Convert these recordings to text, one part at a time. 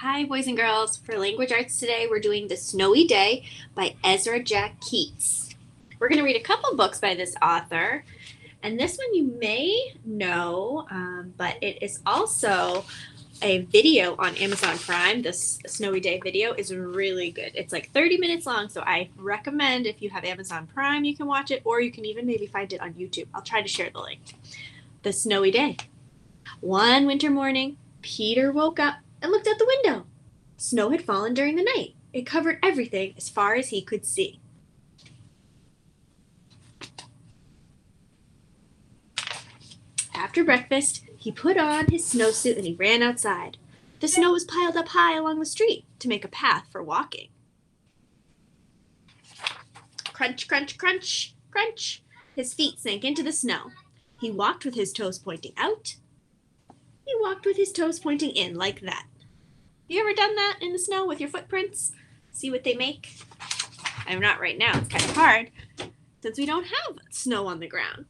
Hi, boys and girls. For language arts today, we're doing The Snowy Day by Ezra Jack Keats. We're going to read a couple books by this author, and this one you may know, but it is also a video on Amazon Prime. This Snowy Day video is really good. It's like 30 minutes long, so I recommend if you have Amazon Prime, you can watch it, or you can even maybe find it on YouTube. I'll try to share the link. The Snowy Day. One winter morning, Peter woke up and looked out the window. Snow had fallen during the night. It covered everything as far as he could see. After breakfast, he put on his snowsuit and he ran outside. The snow was piled up high along the street to make a path for walking. Crunch, crunch, crunch, crunch. His feet sank into the snow. He walked with his toes pointing out. He walked with his toes pointing in like that. You ever done that in the snow with your footprints? See what they make? I'm not right now. It's kind of hard since we don't have snow on the ground.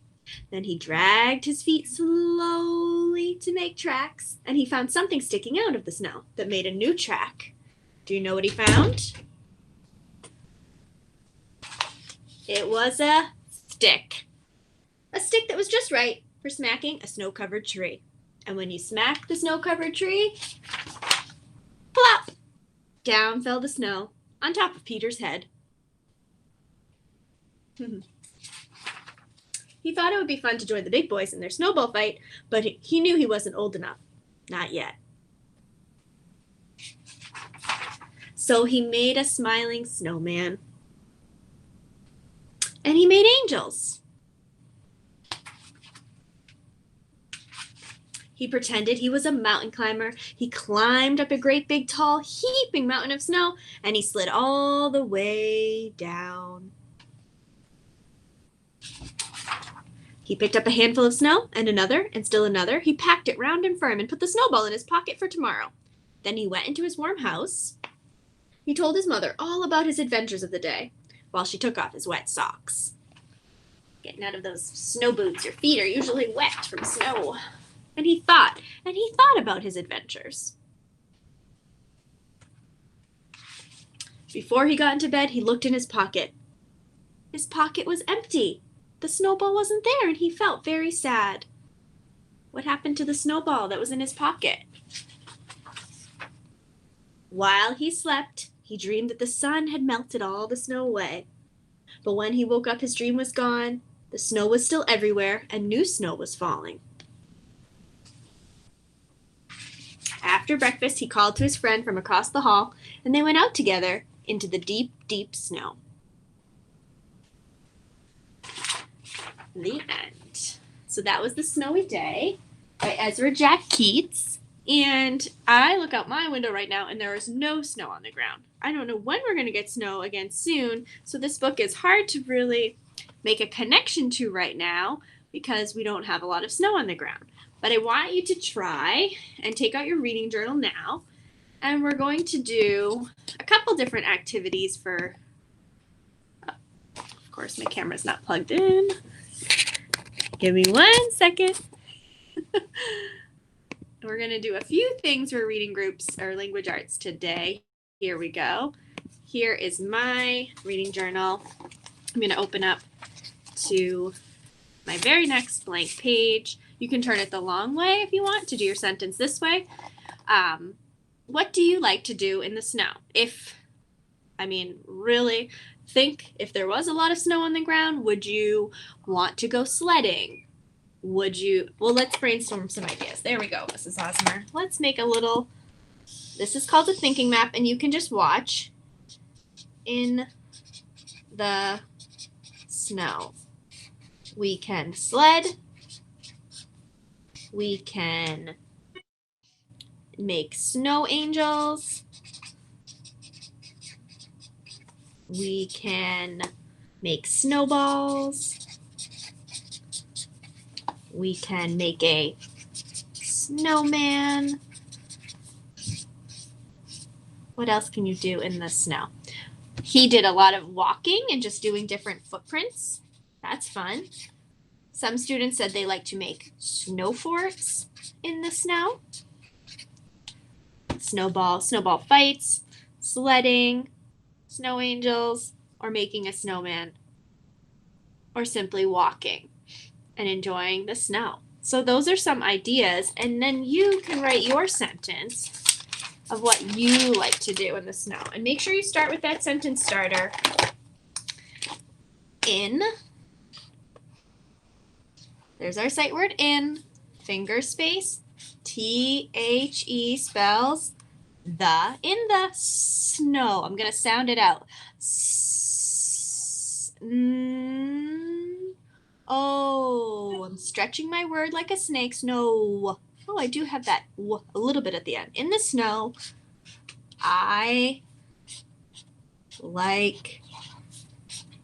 Then he dragged his feet slowly to make tracks, and he found something sticking out of the snow that made a new track. Do you know what he found? It was a stick. A stick that was just right for smacking a snow-covered tree. And when you smack the snow-covered tree, plop! Down fell the snow on top of Peter's head. He thought it would be fun to join the big boys in their snowball fight, but he knew he wasn't old enough. Not yet. So he made a smiling snowman. And he made angels. He pretended he was a mountain climber. He climbed up a great big tall heaping mountain of snow, and he slid all the way down. He picked up a handful of snow and another and still another. He packed it round and firm and put the snowball in his pocket for tomorrow. Then he went into his warm house. He told his mother all about his adventures of the day while she took off his wet socks. Getting out of those snow boots, your feet are usually wet from snow. And he thought about his adventures. Before he got into bed, he looked in his pocket. His pocket was empty. The snowball wasn't there, and he felt very sad. What happened to the snowball that was in his pocket? While he slept, he dreamed that the sun had melted all the snow away. But when he woke up, his dream was gone. The snow was still everywhere, and new snow was falling. After breakfast, he called to his friend from across the hall, and they went out together into the deep, deep snow. The end. So that was The Snowy Day by Ezra Jack Keats. And I look out my window right now, and there is no snow on the ground. I don't know when we're going to get snow again soon, so this book is hard to really make a connection to right now because we don't have a lot of snow on the ground. But I want you to try and take out your reading journal now. And we're going to do a couple different activities for, of course, my camera's not plugged in. Give me 1 second. We're going to do a few things for reading groups or language arts today. Here we go. Here is my reading journal. I'm going to open up to my very next blank page. You can turn it the long way if you want to do your sentence this way. What do you like to do in the snow? Really think if there was a lot of snow on the ground, would you want to go sledding? Let's brainstorm some ideas. There we go, Mrs. Osmer. Let's make this is called a thinking map, and you can just watch in the snow. We can sled. We can make snow angels. We can make snowballs. We can make a snowman. What else can you do in the snow? He did a lot of walking and just doing different footprints. That's fun. Some students said they like to make snow forts in the snow. snowball fights, sledding, snow angels, or making a snowman, or simply walking and enjoying the snow. So those are some ideas, and then you can write your sentence of what you like to do in the snow. And make sure you start with that sentence starter. In, there's our sight word in, finger space, T-H-E spells the, in the snow. I'm going to sound it out. Oh, I'm stretching my word like a snake. Snow. Oh, I do have that a little bit at the end. In the snow, I like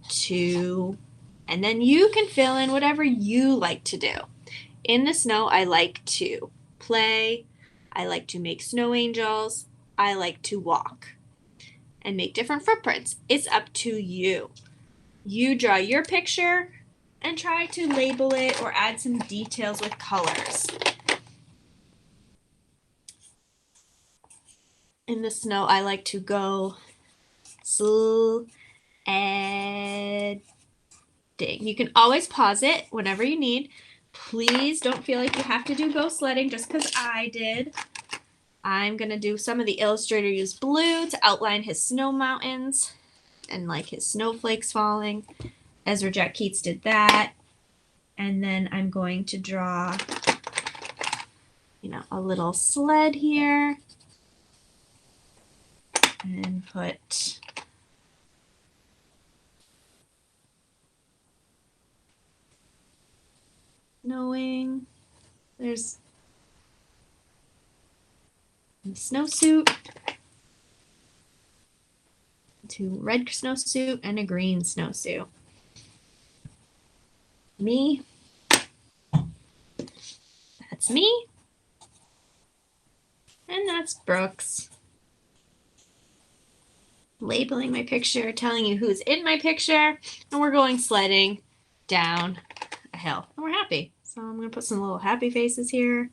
to, and then you can fill in whatever you like to do. In the snow, I like to play. I like to make snow angels. I like to walk and make different footprints. It's up to you. You draw your picture and try to label it or add some details with colors. In the snow, I like to go sledding. You can always pause it whenever you need. Please don't feel like you have to do go sledding just because I did. I'm going to do some of the illustrator used blue to outline his snow mountains and like his snowflakes falling. Ezra Jack Keats did that. And then I'm going to draw, a little sled here and put snowing. There's a snowsuit, two red snowsuit and a green snowsuit. Me. That's me. And that's Brooks. Labeling my picture, telling you who's in my picture, and we're going sledding down a hill. And we're happy. So I'm going to put some little happy faces here.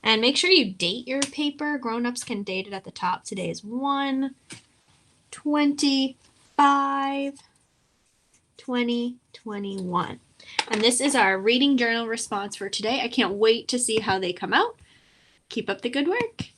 And make sure you date your paper. Grown-ups can date it at the top. Today is 1/25/2021. And this is our reading journal response for today. I can't wait to see how they come out. Keep up the good work.